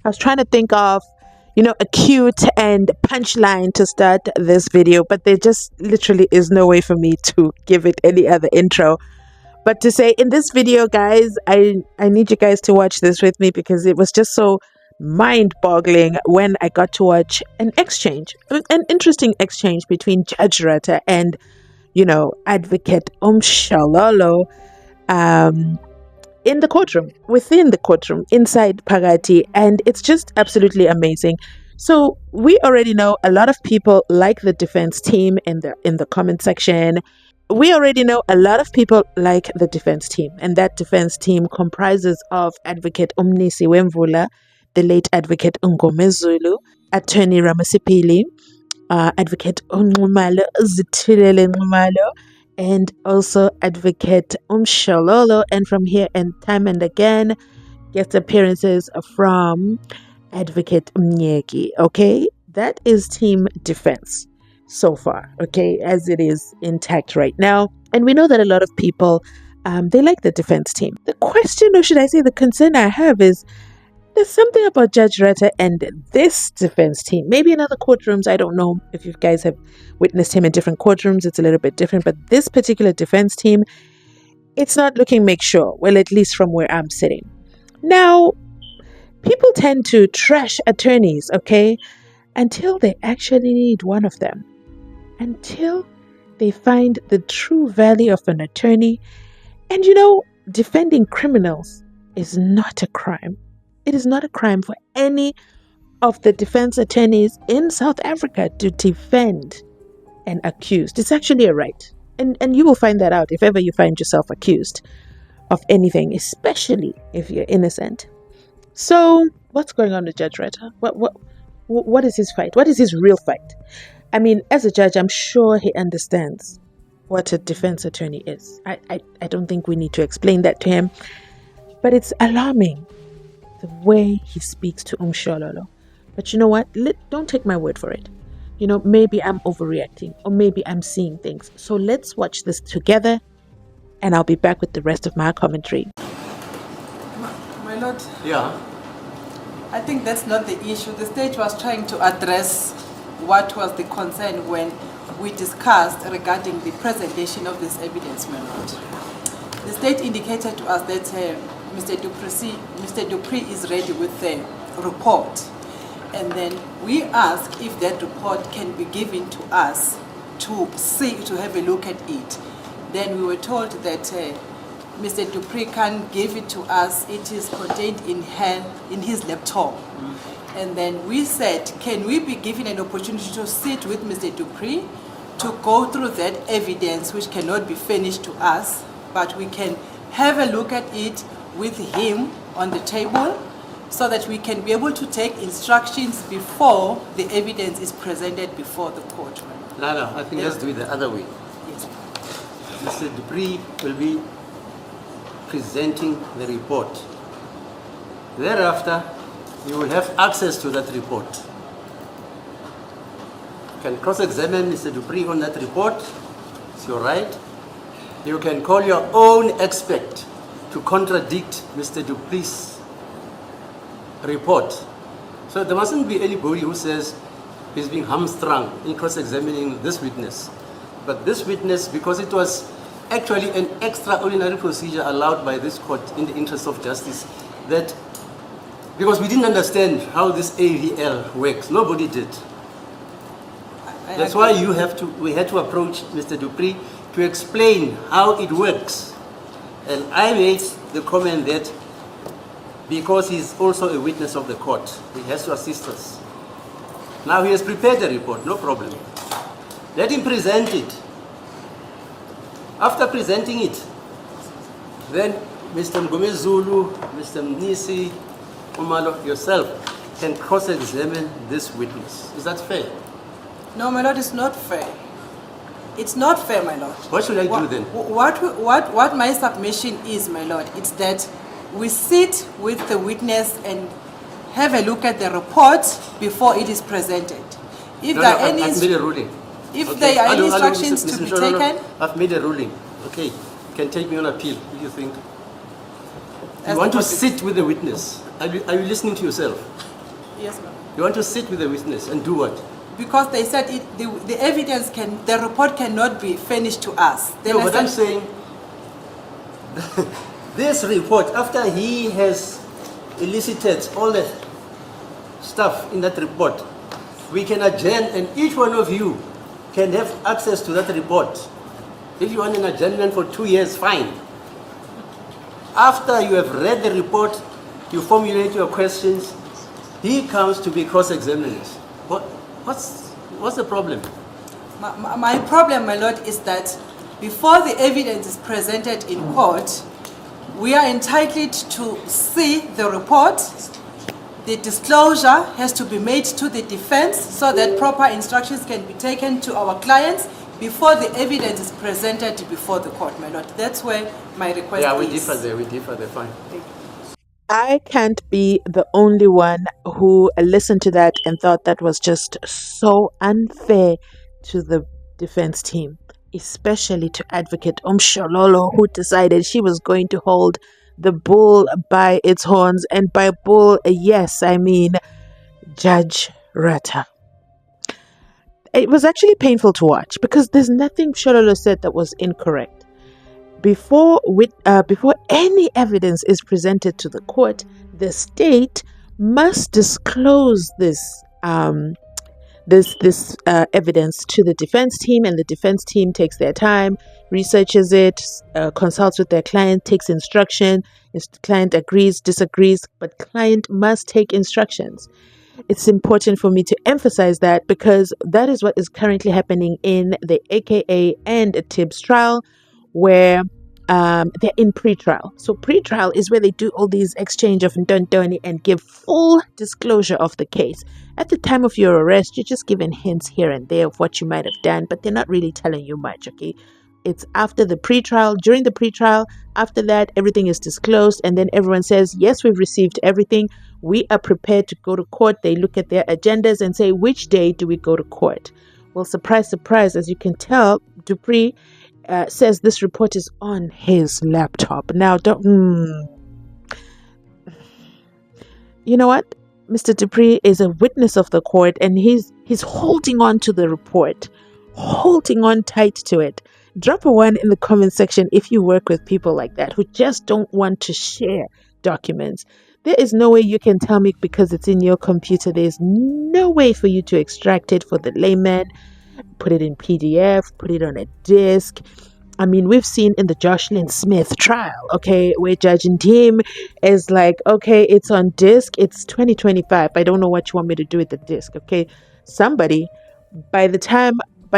I was trying to think of, a cute and punchline to start this video, but there just literally is no way for me to give it any other intro. But to say in this video, guys, I need you guys to watch this with me because it was just so mind-boggling when I got to watch an interesting exchange between Judge Rata and, Advocate Mshololo, within the courtroom, inside Pagati, and it's just absolutely amazing. So we already know a lot of people like the defense team in the comment section. We already know a lot of people like the defense team, and that defense team comprises of Advocate Umnisi Wemvula, the late Advocate Ngomezulu, Attorney Ramasipili, Advocate Unqumalo Zithulele Nqumalo, and also Advocate Mshololo. And from here and time and again, guest appearances from Advocate Mnyeki. Okay, that is Team Defense so far, okay, as it is intact right now. And we know that a lot of people, they like the defense team. The question, or should I say the concern I have is, there's something about Judge Rata and this defense team. Maybe in other courtrooms, I don't know if you guys have witnessed him in different courtrooms, it's a little bit different. But this particular defense team, it's not looking make sure. Well, at least from where I'm sitting. Now, people tend to trash attorneys, okay, until they actually need one of them. Until they find the true value of an attorney. And defending criminals is not a crime. It is not a crime for any of the defense attorneys in South Africa to defend an accused. It's actually a right. And you will find that out if ever you find yourself accused of anything, especially if you're innocent. So, what's going on with Judge Rata? What is his fight? What is his real fight? I mean, as a judge, I'm sure he understands what a defense attorney is. I don't think we need to explain that to him. But it's alarming the way he speaks to Mshololo. But you know what? Don't take my word for it. Maybe I'm overreacting or maybe I'm seeing things. So let's watch this together and I'll be back with the rest of my commentary. My lord. Yeah. I think that's not the issue. The state was trying to address what was the concern when we discussed regarding the presentation of this evidence, my lord. The state indicated to us that Mr. Dupree is ready with the report. And then we asked if that report can be given to us to have a look at it. Then we were told that Mr. Dupree can't give it to us. It is contained in his laptop. And then we said, can we be given an opportunity to sit with Mr. Dupree to go through that evidence which cannot be furnished to us, but we can have a look at it with him on the table so that we can be able to take instructions before the evidence is presented before the court. No, I think let's do it the other way. Yes. Mr. Dupree will be presenting the report. Thereafter, you will have access to that report. You can cross-examine Mr. Dupree on that report. It's your right. You can call your own expert to contradict Mr. Dupree's report. So there mustn't be anybody who says he's being hamstrung in cross-examining this witness. But this witness, because it was actually an extraordinary procedure allowed by this court in the interest of justice, that because we didn't understand how this AVL works, nobody did. That's why we had to approach Mr. Dupree to explain how it works. And I made the comment that because he's also a witness of the court, he has to assist us. Now he has prepared the report, no problem. Let him present it. After presenting it, then Mr. Ngomezulu, Mr. Mnisi, Umalo, yourself can cross-examine this witness. Is that fair? No, my lord, it's not fair. It's not fair, my lord. What should I do then? What my submission is, my lord, it's that we sit with the witness and have a look at the report before it is presented. If there are any I've made a ruling. If okay. There are any instructions to be taken, I've made a ruling. Okay, you can take me on appeal. What do you think? You want to sit with the witness. Are you listening to yourself? Yes, ma'am. You want to sit with the witness and do what? Because they said the evidence the report cannot be furnished to us. Then No, but I'm saying, this report, after he has elicited all the stuff in that report, we can adjourn and each one of you can have access to that report. If you want an adjournment for 2 years, fine. After you have read the report, you formulate your questions, he comes to be cross-examined. What's the problem? My problem, my lord, is that before the evidence is presented in court, we are entitled to see the report. The disclosure has to be made to the defense so that proper instructions can be taken to our clients before the evidence is presented before the court, my lord. That's where my request is. Yeah, we differ there, fine. I can't be the only one who listened to that and thought that was just so unfair to the defense team, especially to advocate Mshololo, who decided she was going to hold the bull by its horns. And by bull, yes, I mean Judge Rata. It was actually painful to watch because there's nothing Mshololo said that was incorrect. Before any evidence is presented to the court, the state must disclose this evidence to the defense team, and the defense team takes their time, researches it, consults with their client, takes instruction. If the client agrees, disagrees, but client must take instructions. It's important for me to emphasize that because that is what is currently happening in the AKA and Tibbs trial, where they're in pre-trial. So pre-trial is where they do all these exchange of ndondoni and give full disclosure of the case. At the time of your arrest, you're just given hints here and there of what you might have done, but they're not really telling you much, okay? It's after the pre-trial, during the pre-trial, after that, everything is disclosed, and then everyone says, yes, we've received everything. We are prepared to go to court. They look at their agendas and say, which day do we go to court? Well, surprise, surprise, as you can tell, Dupree says this report is on his laptop. Now, you know what? Mr. Dupree is a witness of the court, and he's holding on to the report, holding on tight to it. Drop a 1 in the comment section if you work with people like that who just don't want to share documents. There is no way you can tell me because it's in your computer. There's no way for you to extract it for the layman, put it in PDF, put it on a disk. I mean, we've seen in the Jocelyn Smith trial, okay, where Judge Ndim is like, okay, it's on disk. It's 2025. I don't know what you want me to do with the disk, okay? Somebody, by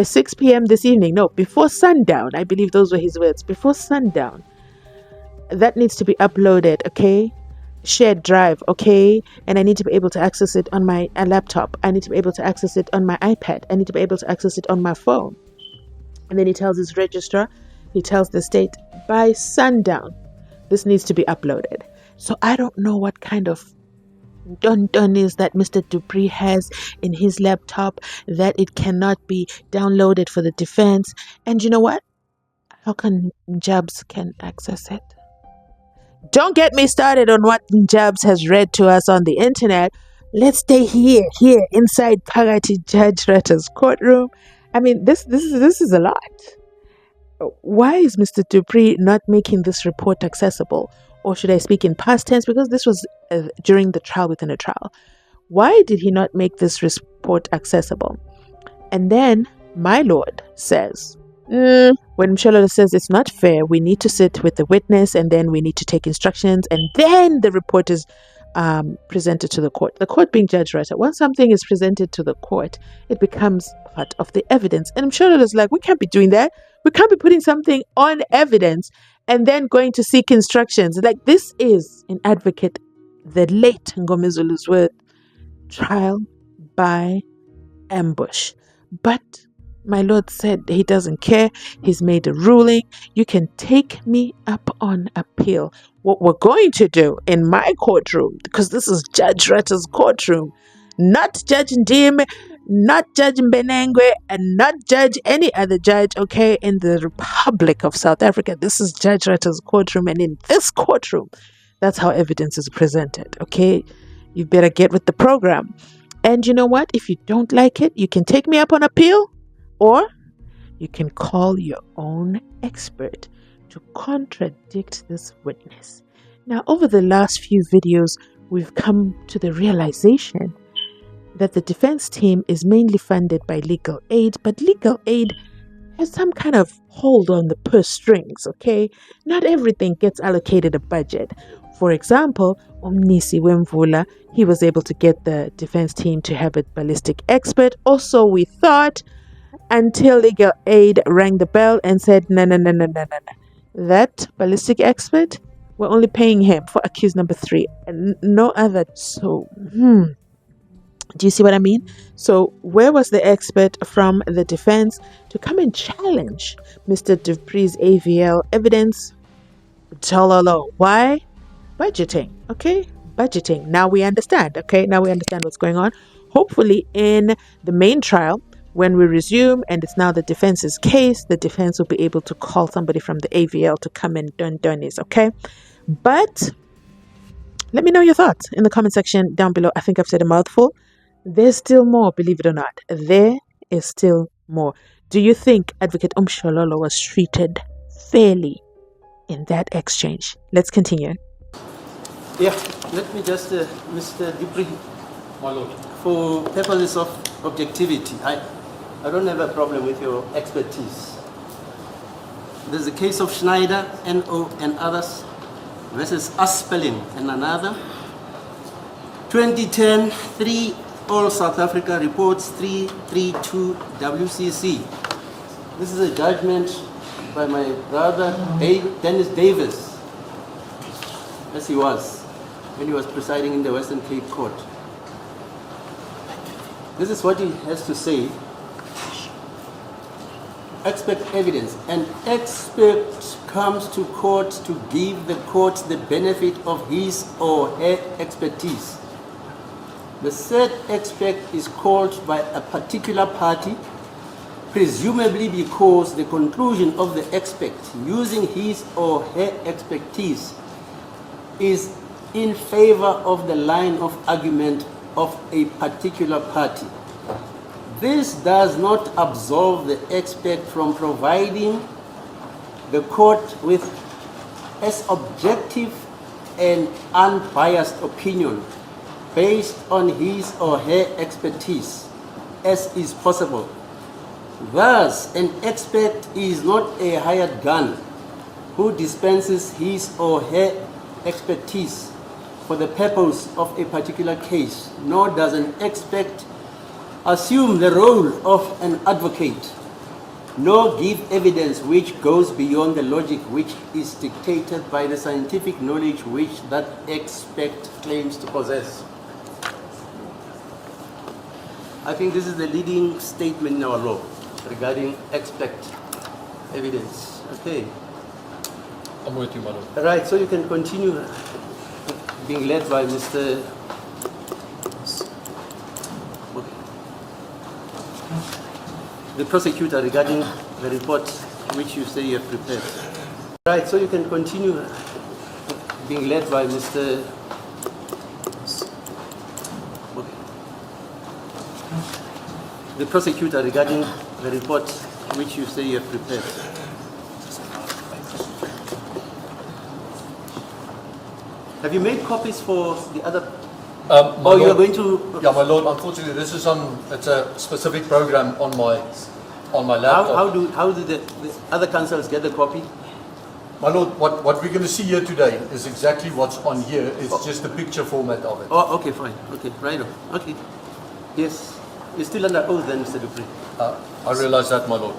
6 p.m. this evening, no, before sundown, I believe those were his words, before sundown, that needs to be uploaded, okay? Shared drive, okay? And I need to be able to access it on my laptop. I need to be able to access it on my iPad. I need to be able to access it on my phone. And then he tells his registrar, he tells the state, by sundown, this needs to be uploaded. So I don't know what kind of done is that Mr. Dupree has in his laptop that it cannot be downloaded for the defense. And you know what? How can Jabs can access it? Don't get me started on what Jabs has read to us on the internet. Let's stay here inside Pagati Judge Rata's courtroom. I mean, this is a lot. Why is Mr. Dupree not making this report accessible? Or should I speak in past tense? Because this was during the trial within a trial. Why did he not make this report accessible? And then my lord says, when Mshololo says it's not fair, we need to sit with the witness and then we need to take instructions and then the report is presented to the court. The court being Judge Rata. Once something is presented to the court, it becomes part of the evidence. And Mshololo is like, we can't be doing that. We can't be putting something on evidence and then going to seek instructions. Like, this is, in advocate, the late Ngomezulu's word, trial by ambush. But my lord said he doesn't care. He's made a ruling. You can take me up on appeal. What we're going to do in my courtroom, because this is Judge Rata's courtroom, not Judge Ndim, not Judge Mbenengwe, and not Judge any other judge, okay, in the Republic of South Africa. This is Judge Rata's courtroom, and in this courtroom, that's how evidence is presented, okay? you better get with the program. And you know what? If you don't like it, you can take me up on appeal, or you can call your own expert to contradict this witness. Now, over the last few videos, we've come to the realization that the defense team is mainly funded by legal aid, but legal aid has some kind of hold on the purse strings, okay? Not everything gets allocated a budget. For example, Mnisi Wemvula, he was able to get the defense team to have a ballistic expert. Also, we thought, until legal aid rang the bell and said, no. That ballistic expert, we're only paying him for accused number 3 and no other. So, do you see what I mean? So where was the expert from the defense to come and challenge Mr. Dupree's AVL evidence? Mshololo. Why? Budgeting. Okay? Budgeting. Now we understand. Okay? Now we understand what's going on. Hopefully in the main trial, when we resume and it's now the defense's case, the defense will be able to call somebody from the AVL to come and done this. Okay? But let me know your thoughts in the comment section down below. I think I've said a mouthful. There's still more, believe it or not. There is still more. Do you think Advocate Mshololo was treated fairly in that exchange? Let's continue. Yeah, let me just, Mr. Dupree, My lord. for purposes of objectivity, I don't have a problem with your expertise. There's a case of Schneider, NO, and others versus Aspelin and another. 2010, 3 All South Africa reports 332 WCC. This is a judgment by my brother Dennis Davis, as he was when he was presiding in the Western Cape Court. This is what he has to say. Expert evidence. An expert comes to court to give the court the benefit of his or her expertise. The said expert is called by a particular party, presumably because the conclusion of the expert using his or her expertise is in favor of the line of argument of a particular party. This does not absolve the expert from providing the court with as objective and unbiased opinion based on his or her expertise as is possible. Thus, an expert is not a hired gun who dispenses his or her expertise for the purpose of a particular case, nor does an expert assume the role of an advocate, nor give evidence which goes beyond the logic which is dictated by the scientific knowledge which that expert claims to possess. I think this is the leading statement in our law regarding expert evidence. Okay. I'm with you, my lord. All right, so you can continue being led by Mr. the prosecutor regarding the report which you say you have prepared. All right, so you can continue being led by Mr. the prosecutor regarding the report which you say you have prepared. Have you made copies for the other? My You are lord, going to? Yeah, my lord. Unfortunately, this is it's a specific program on my laptop. How do the other councils get the copy? My lord, what we're going to see here today is exactly what's on here. It's just the picture format of it. Oh, okay, fine. Okay, right on. Okay. Yes. You're still under oath then, Mr. Dupree. I realize that, my lord.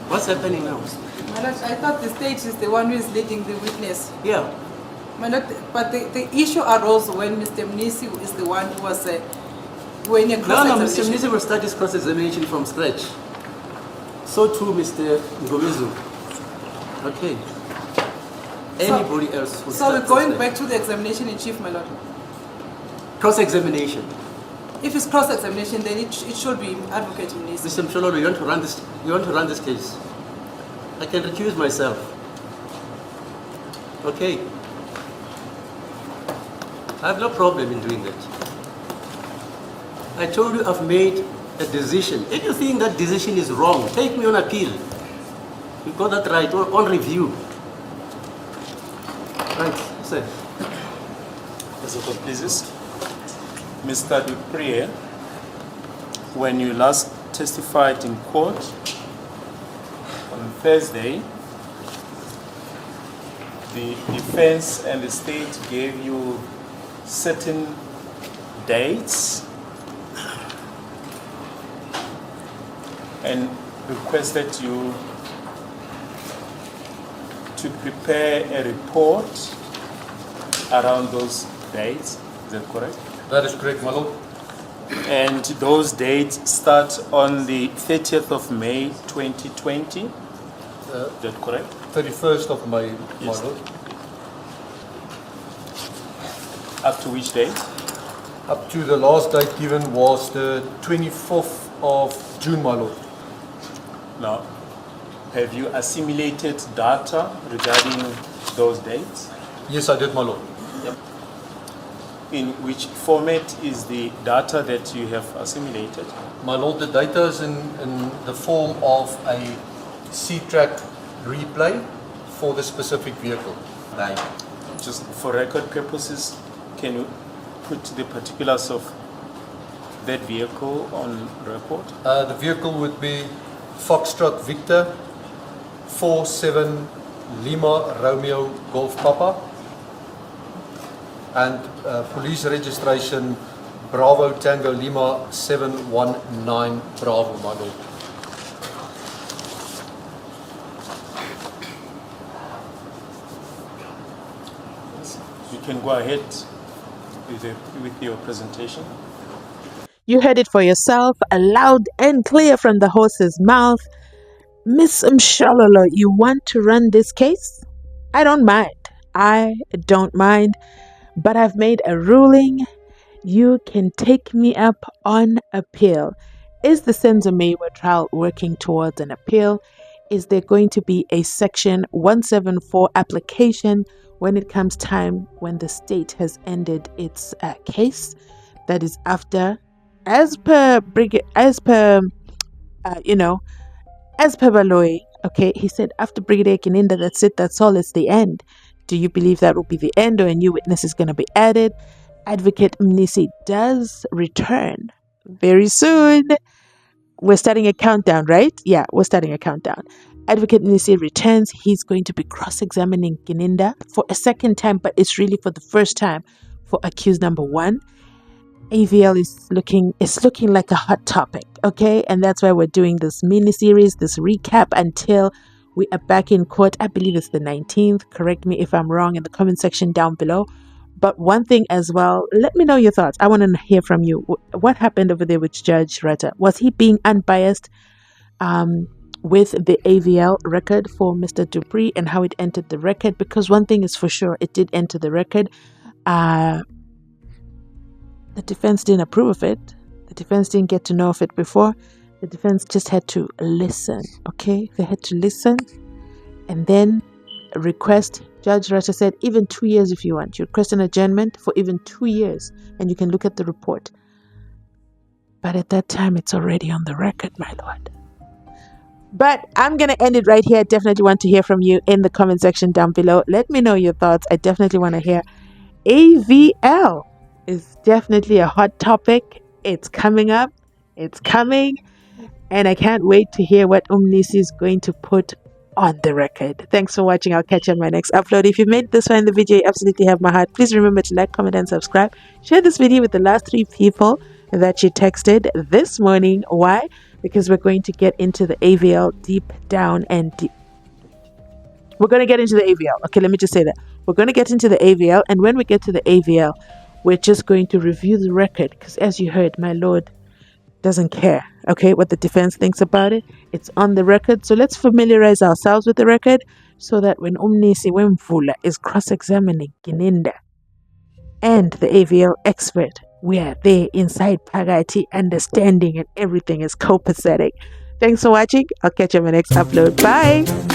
What's happening now? My lord, I thought the state is the one who is leading the witness. Yeah. My lord, but the issue arose when Mr. Mnisi is the one who was when a No, cross-examination. Mr. Mnisi will start his cross-examination from scratch. So too, Mr. Ngomezu. Okay. Anybody else will So start we're going from back to the examination in chief, my lord. scratch. Cross-examination. If it's cross-examination, then it should be Advocate Mnisi. Mr. Mshololo, you want to run this case? I can recuse myself. Okay. I have no problem in doing that. I told you I've made a decision. If you think that decision is wrong, take me on appeal. You got that right, or on review. Right, sir. As it pleases, Mr. Dupree, when you last testified in court on Thursday, the defense and the state gave you certain dates and requested you to prepare a report around those dates. Is that correct? That is correct, my lord. And those dates start on the 30th of May 2020. Is that correct? 31st of May, my Yes. lord. Up to which date? Up to the last date given was the 24th of June, my lord. Now, have you assimilated data regarding those dates? Yes, I did, my lord. In which format is the data that you have assimilated? My lord, the data is in the form of a C-track replay for the specific vehicle. Just for record purposes, can you put the particulars of that vehicle on record? The vehicle would be Foxtrot Victor 47 Lima Romeo Golf Papa, and police registration Bravo Tango Lima 719 Bravo, my lord. You can go ahead with your presentation. You heard it for yourself, loud and clear from the horse's mouth. Miss Mshololo, you want to run this case? I don't mind. I don't mind. But I've made a ruling. You can take me up on appeal. Is the SENZO MEYIWA trial working towards an appeal? Is there going to be a Section 174 application when it comes time when the state has ended its case? That is after, as per Baloyi, okay, he said after Brigadier Kininda, that's it, that's all, it's the end. Do you believe that will be the end, or a new witness is going to be added? Advocate Mnisi does return very soon. We're starting a countdown, right? Yeah, we're starting a countdown. Advocate Mnisi returns. He's going to be cross-examining Kininda for a second time, but it's really for the first time for accused number 1. AVL is looking like a hot topic, okay? And that's why we're doing this mini-series, this recap until we are back in court. I believe it's the 19th. Correct me if I'm wrong in the comment section down below. But one thing as well, let me know your thoughts. I want to hear from you. What happened over there with Judge Rata? Was he being unbiased with the AVL record for Mr. Dupree and how it entered the record? Because one thing is for sure, it did enter the record. The defense didn't approve of it. The defense didn't get to know of it before. The defense just had to listen, okay? They had to listen and then request. Judge Rata said even 2 years if you want. You request an adjournment for even 2 years and you can look at the report. But at that time, it's already on the record, my lord. But I'm going to end it right here. I definitely want to hear from you in the comment section down below. Let me know your thoughts. I definitely want to hear. AVL is definitely a hot topic. It's coming up. It's coming. And I can't wait to hear what Mnisi is going to put on the record. Thanks for watching. I'll catch you on my next upload. If you made it this far in the video, you absolutely have my heart. Please remember to like, comment, and subscribe. Share this video with the last 3 people that you texted this morning. Why? Because we're going to get into the AVL deep down and deep. We're going to get into the AVL. Okay, let me just say that. We're going to get into the AVL. And when we get to the AVL, we're just going to review the record. Because as you heard, my lord doesn't care, okay, what the defense thinks about it. It's on the record. So let's familiarize ourselves with the record so that when Mnisi Wemvula is cross-examining Kininda and the AVL expert, we are there inside Pagati, understanding, and everything is copacetic. Thanks for watching. I'll catch you on my next upload. Bye.